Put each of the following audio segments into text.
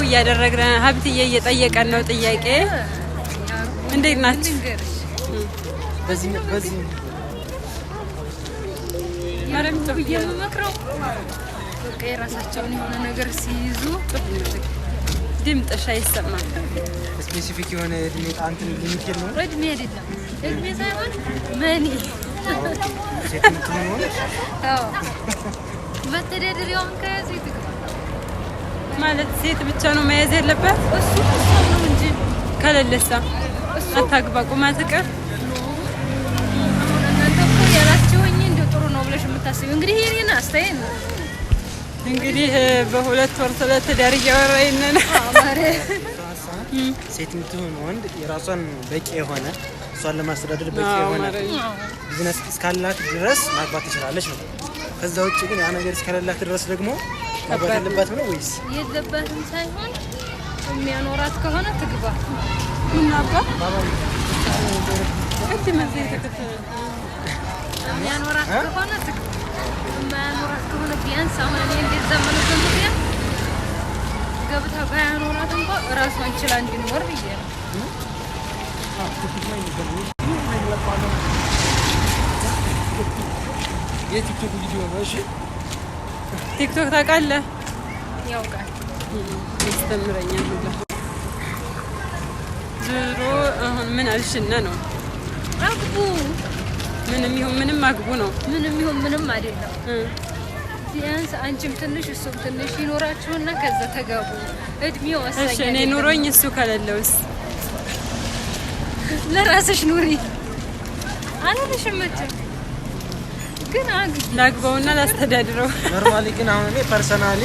እያደረግን ሀብትዬ እየጠየቀን ነው ጥያቄ እንዴት ናችሁ በዚህ ማረም የምመክረው በቃ የራሳቸውን የሆነ ነገር ሲይዙ ድምጥሽ አይሰማም ስፔሲፊክ የሆነ እድሜ ጣንትን ሊሚት የለውም እድሜ አይደለም እድሜ ሳይሆን መኒ ሴትነት ነው አዎ መተዳደሪያውን ከያዘ ይትግባ ማለት ሴት ብቻ ነው መያዝ ያለበት እሱ ነው እንጂ ከለለሳ አታግባ ቁማ ትቀር የምታስቢው እንግዲህ የኔና አስተያየት ነው እንግዲህ በሁለት ወር ስለተዳር ያወራይነ አማረ ሴት ምትሆን ወንድ የራሷን በቂ የሆነ እሷን ለማስተዳደር በቂ የሆነ ቢዝነስ እስካላት ድረስ ማግባት ትችላለች ነው ከዛ ውጪ ግን ያ ነገር እስካላላት ድረስ ደግሞ ማግባት የለባትም ነው ወይስ የለባትም ሳይሆን የሚያኖራት ከሆነ ትግባ ምናባ ባባ እንት መዘይ ተከተለ የሚያኖራት ከሆነ ትግባ የማያኖራት ከሆነ ቢያንስ አሁን እኔ እንደዛ ማለት ነው ቢያንስ ገብታ ባያኖራት እንኳን ራሷን ችላ እንድትኖር ብዬ ነው የቲክቶክ ቪዲዮ ነው እሺ ቲክቶክ ታውቃለህ ያውቃል ያስተምረኛል ሁላ ዞሮ አሁን ምን አልሽና ነው አግቡ ምንም ይሁን ምንም አግቡ ነው ምንም ይሁን ምንም አይደለም ቢያንስ አንቺም ትንሽ እሱም ትንሽ ይኖራችሁና ከዛ ተጋቡ እድሜው ወሳኝ እሺ እኔ ኑሮኝ እሱ ከሌለውስ ለራስሽ ኑሪ አልልሽም መቼም ግን ላግባውና ላስተዳድረው ኖርማሊ ግን አሁን እኔ ፐርሰናሊ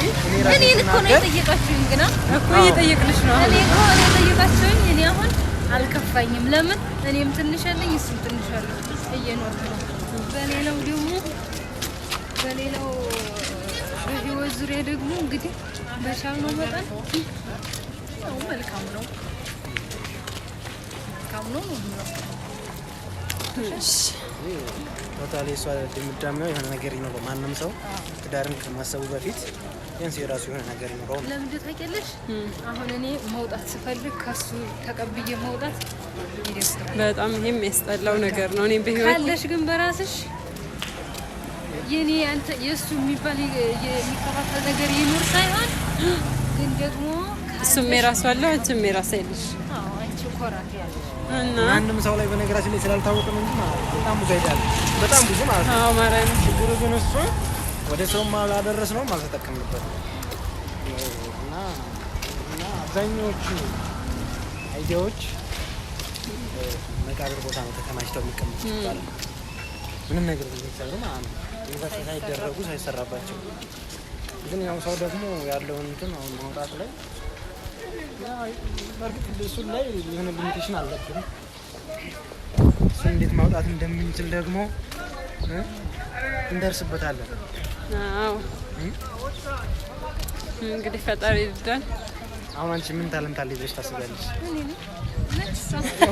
እኔ እኮ ነው የጠየቃችሁኝ ግና እኮ እየጠየቅልሽ ነው እኔ እኮ ነው የጠየቃችሁኝ እኔ አሁን አልከፋኝም ለምን እኔም ትንሽ አለኝ እሱም ትንሽ አለኝ እየኖርኩ ነው በሌላው በህይወት ዙሪያ ደግሞ እንግዲህ በቻልነው መጠን ያው መልካም ነው እሺ ቶታሊ እሷ ድምዳሜው የሆነ ነገር ይኖረው ማንም ሰው ትዳርን ከማሰቡ በፊት ቢያንስ የራሱ የሆነ ነገር ይኖረው ለምን ታውቂያለሽ አሁን እኔ መውጣት ስፈልግ ከሱ ተቀብዬ መውጣት ይደስታል በጣም ይሄም ያስጠላው ነገር ነው እኔ በህይወት ካለሽ ግን በራስሽ የኔ አንተ የሱ የሚባል የሚከፋፈል ነገር ይኖር ሳይሆን ግን ደግሞ እሱም የራሱ አለው አንቺም የራሱ አይልሽ አዎ አንቺ ኮራት ያለሽ እና ማንም ሰው ላይ በነገራችን ላይ ስላልታወቀ ነው እንጂ በጣም ብዙ አይዳል በጣም ብዙ ማለት ነው አዎ ማራይ ችግሩ ግን እሱ ወደ ሰው ማላደረስ ነው ማልተጠቀምበት እና አብዛኞቹ አይዲያዎች መቃብር ቦታ ነው ተከማችተው የሚቀመጡት ይባላል ምንም ነገር ቢሰሩ ማለት ነው ኢንቨስት ሳይደረጉ ሳይሰራባቸው ግን ያው ሰው ደግሞ ያለውን እንትን አሁን ማውጣት ላይ በርግጥ እሱ ላይ የሆነ ሊሚቴሽን አለብን እሱን እንዴት ማውጣት እንደምንችል ደግሞ እንደርስበታለን አዎ እንግዲህ ፈጣሪ ይርዳን አሁን አንቺ ምን ታለንት አለሽ ብለሽ ታስቢያለሽ እኔ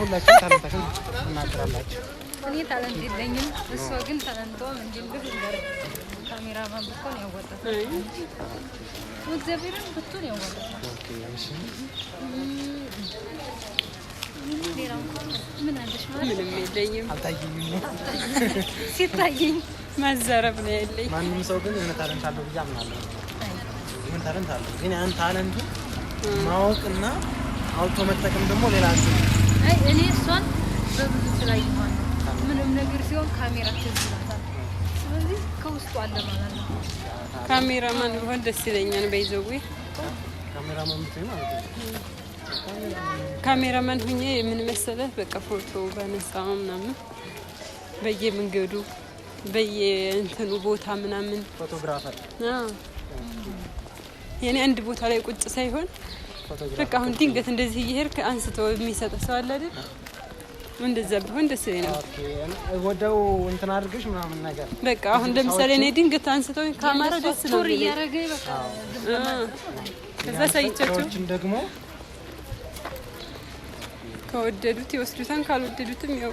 ሁላችሁ ታለንታችሁን እናቀራላችሁ እኔ ታለንት የለኝም እሷ ግን ታለንቷ ምንድነው እንደረ ካሜራማን ብትሆን ያወጣታል እግዚአብሔርን ብትሆን ያወጣታል ኦኬ እሺ ሌላው ምን አለሽ ማለት ምንም የለኝም አልታየኝም ሲታየኝ ማዘረብ ነው ያለኝ ማንም ሰው ግን የሆነ ታለንት አለው ብዬ አምናለሁ የሆነ ታለንት አለው ግን ያን ታለንቱ ማወቅና አውጥቶ መጠቀም ደግሞ ሌላ ነው አይ እኔ እሷን በብዙ ስላየኋት ምንም ነገር ሲሆን ካሜራ ትዝላታል ስለዚህ ከውስጡ አለ ማለት ነው ካሜራማን ቢሆን ደስ ይለኛል በይዘው ካሜራማን ምትይ ማለት ነው ካሜራማን ሆኜ ምን መሰለህ በቃ ፎቶ ባነሳው ምናምን በየመንገዱ በየእንትኑ ቦታ ምናምን ፎቶግራፈር የኔ አንድ ቦታ ላይ ቁጭ ሳይሆን በቃ አሁን ድንገት እንደዚህ እየሄድክ አንስተው የሚሰጥ ሰው አለ አይደል እንደዛ ቢሆን ደስ ይለኛል ኦኬ ወደው እንትን አድርገሽ ምናምን ነገር በቃ አሁን ለምሳሌ እኔ ድንገት አንስተው ካሜራ ደስ ነው ቶር እያረገኝ በቃ ከዛ ሳይቻቸው ደግሞ ከወደዱት ይወስዱታን ካልወደዱትም ያው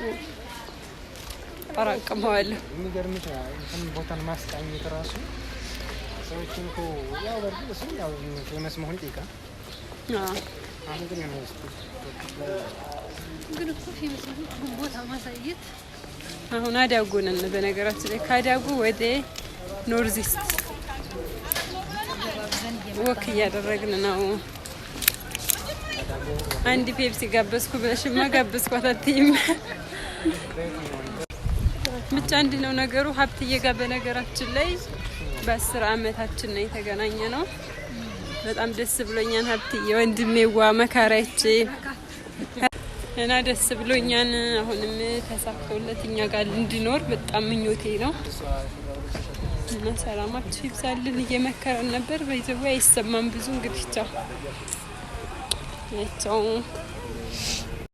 አራቀመዋለሁ የሚገርምሽ እንትን ቦታን ማስቃኘት ራሱ ሰዎችን እኮ ያው በርግጥ እሱ ያው ፌመስ መሆን ይጠይቃል አሁን ግን ግን እኮ ፊልም ቦታ ማሳየት አሁን አዳጉ ነን። በነገራችን ላይ ካዳጉ ወደ ኖርዝ ኢስት ወክ እያደረግን ነው። አንድ ፔፕሲ ጋበዝኩ ብለሽማ ጋበዝኳት አትይም። ብቻ እንዲህ ነው ነገሩ። ሀብትዬ ጋር በነገራችን ላይ በ10 አመታችን ነው የተገናኘ ነው። በጣም ደስ ብሎኛል ሀብትዬ ወንድሜዋ መካራይቼ እና ደስ ብሎኛል። አሁንም ተሳክቶለት እኛ ጋር እንዲኖር በጣም ምኞቴ ነው እና ሰላማችሁ ይብዛልን። እየመከረን ነበር በይዘው አይሰማም ብዙ እንግዲህ ቻው